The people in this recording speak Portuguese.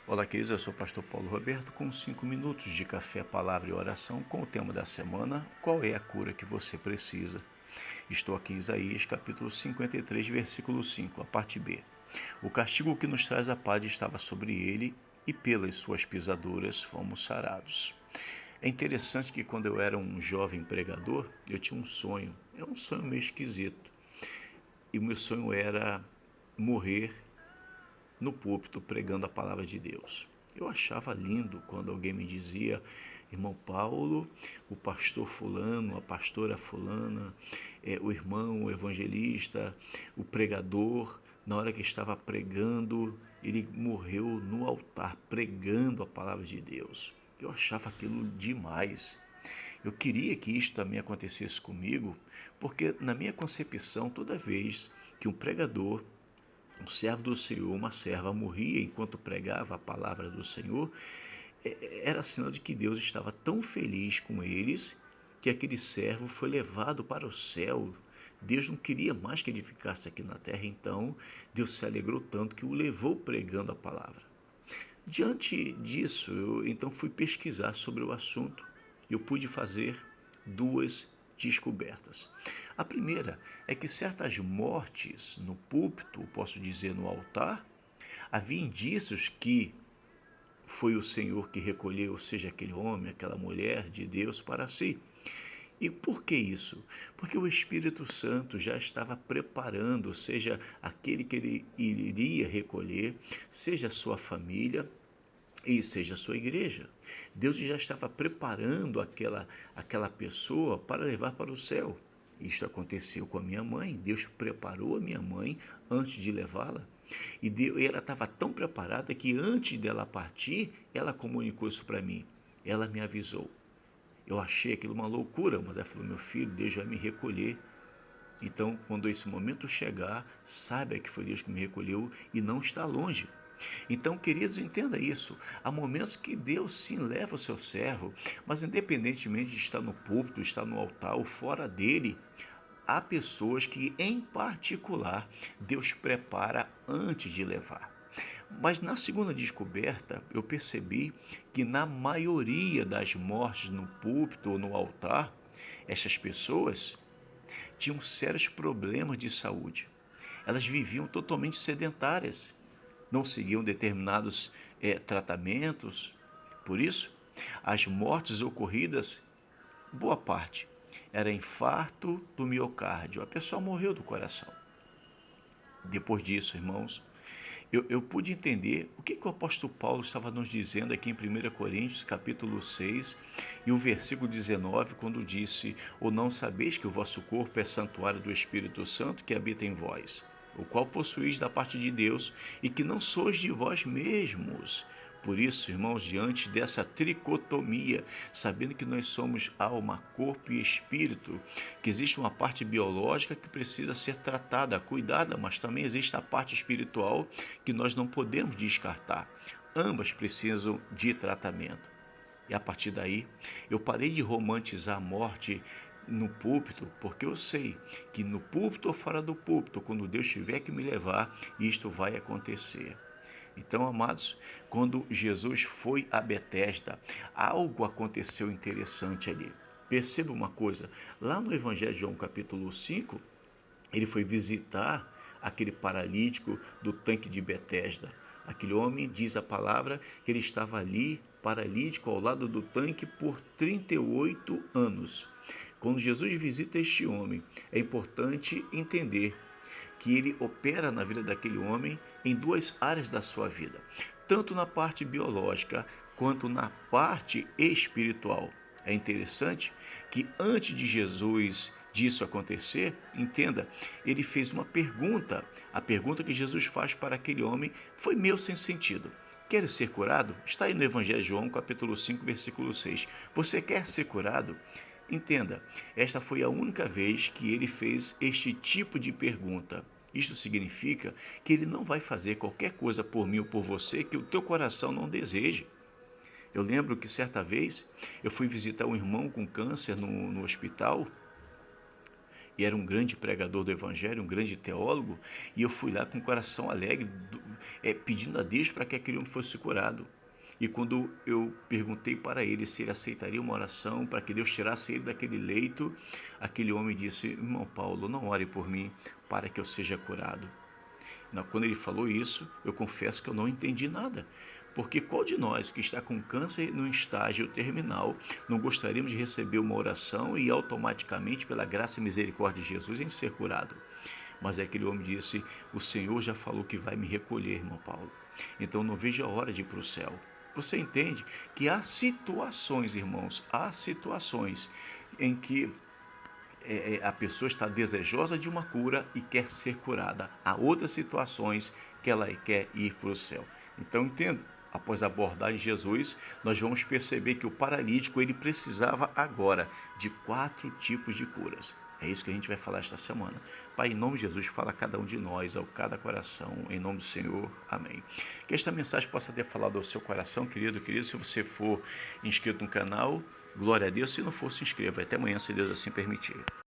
Olá, queridos, eu sou o pastor Paulo Roberto com 5 minutos de café, palavra e oração com o tema da semana: qual é a cura que você precisa? Estou aqui em Isaías capítulo 53, versículo 5, a parte B. O castigo que nos traz a paz estava sobre ele e pelas suas pisaduras fomos sarados. É interessante que quando eu era um jovem pregador, eu tinha um sonho. É um sonho meio esquisito. E o meu sonho era morrer no púlpito pregando a palavra de Deus. Eu achava lindo quando alguém me dizia: irmão Paulo, o pastor fulano, a pastora fulana, o irmão, o evangelista, o pregador, na hora que estava pregando, ele morreu no altar pregando a palavra de Deus. Eu achava aquilo demais. Eu queria que isso também acontecesse comigo, porque na minha concepção, toda vez que um pregador, um servo do Senhor, uma serva morria enquanto pregava a palavra do Senhor, era sinal de que Deus estava tão feliz com eles que aquele servo foi levado para o céu. Deus não queria mais que ele ficasse aqui na terra, então Deus se alegrou tanto que o levou pregando a palavra. Diante disso, eu então fui pesquisar sobre o assunto. Eu pude fazer duas descobertas. A primeira é que certas mortes no púlpito, posso dizer no altar, havia indícios que foi o Senhor que recolheu, seja aquele homem, aquela mulher de Deus para si. E por que isso? Porque o Espírito Santo já estava preparando, seja aquele que ele iria recolher, seja a sua família, e seja a sua igreja. Deus já estava preparando aquela pessoa para levar para o céu. Isto aconteceu com a minha mãe. Deus preparou a minha mãe antes de levá-la. E ela estava tão preparada que antes dela partir, ela comunicou isso para mim. Ela me avisou. Eu achei aquilo uma loucura, mas ela falou: meu filho, Deus vai me recolher. Então, quando esse momento chegar, saiba que foi Deus que me recolheu e não está longe. Então, queridos, entenda isso. Há momentos que Deus sim leva o seu servo, mas independentemente de estar no púlpito, estar no altar ou fora dele, há pessoas que, em particular, Deus prepara antes de levar. Mas na segunda descoberta, eu percebi que na maioria das mortes no púlpito ou no altar, essas pessoas tinham sérios problemas de saúde. Elas viviam totalmente sedentárias, não seguiam determinados tratamentos. Por isso, as mortes ocorridas, boa parte, era infarto do miocárdio. A pessoa morreu do coração. Depois disso, irmãos, eu pude entender o que o apóstolo Paulo estava nos dizendo aqui em 1 Coríntios, capítulo 6, e o versículo 19, quando disse: ou não sabeis que o vosso corpo é santuário do Espírito Santo que habita em vós, o qual possuís da parte de Deus, e que não sois de vós mesmos. Por isso, irmãos, diante dessa tricotomia, sabendo que nós somos alma, corpo e espírito, que existe uma parte biológica que precisa ser tratada, cuidada, mas também existe a parte espiritual que nós não podemos descartar. Ambas precisam de tratamento. E a partir daí, eu parei de romantizar a morte no púlpito, porque eu sei que no púlpito ou fora do púlpito, quando Deus tiver que me levar, isto vai acontecer. Então, amados, quando Jesus foi a Betesda, algo aconteceu interessante ali. Perceba uma coisa, lá no Evangelho de João capítulo 5, ele foi visitar aquele paralítico do tanque de Betesda. Aquele homem, diz a palavra, que ele estava ali, paralítico, ao lado do tanque por 38 anos. Quando Jesus visita este homem, é importante entender que ele opera na vida daquele homem em duas áreas da sua vida, tanto na parte biológica quanto na parte espiritual. É interessante que antes de Jesus disso acontecer, entenda, ele fez uma pergunta. A pergunta que Jesus faz para aquele homem foi meio sem sentido. Queres ser curado? Está aí no Evangelho de João, capítulo 5, versículo 6. Você quer ser curado? Entenda, esta foi a única vez que ele fez este tipo de pergunta. Isto significa que ele não vai fazer qualquer coisa por mim ou por você que o teu coração não deseje. Eu lembro que certa vez eu fui visitar um irmão com câncer no hospital e era um grande pregador do evangelho, um grande teólogo, e eu fui lá com o coração alegre, pedindo a Deus para que aquele homem fosse curado. E quando eu perguntei para ele se ele aceitaria uma oração para que Deus tirasse ele daquele leito, aquele homem disse: irmão Paulo, não ore por mim para que eu seja curado. Quando ele falou isso, eu confesso que eu não entendi nada. Porque qual de nós que está com câncer no estágio terminal não gostaríamos de receber uma oração e automaticamente, pela graça e misericórdia de Jesus, em ser curado? Mas aquele homem disse: o Senhor já falou que vai me recolher, irmão Paulo. Então não vejo a hora de ir para o céu. Você entende que há situações, irmãos, há situações em que a pessoa está desejosa de uma cura e quer ser curada. Há outras situações que ela quer ir para o céu. Então entenda. Após abordar Jesus, nós vamos perceber que o paralítico ele precisava agora de 4 tipos de curas. É isso que a gente vai falar esta semana. Pai, em nome de Jesus, fala a cada um de nós, ao cada coração, em nome do Senhor. Amém. Que esta mensagem possa ter falado ao seu coração, querido. Se você for inscrito no canal, glória a Deus. Se não for, se inscreva. Até amanhã, se Deus assim permitir.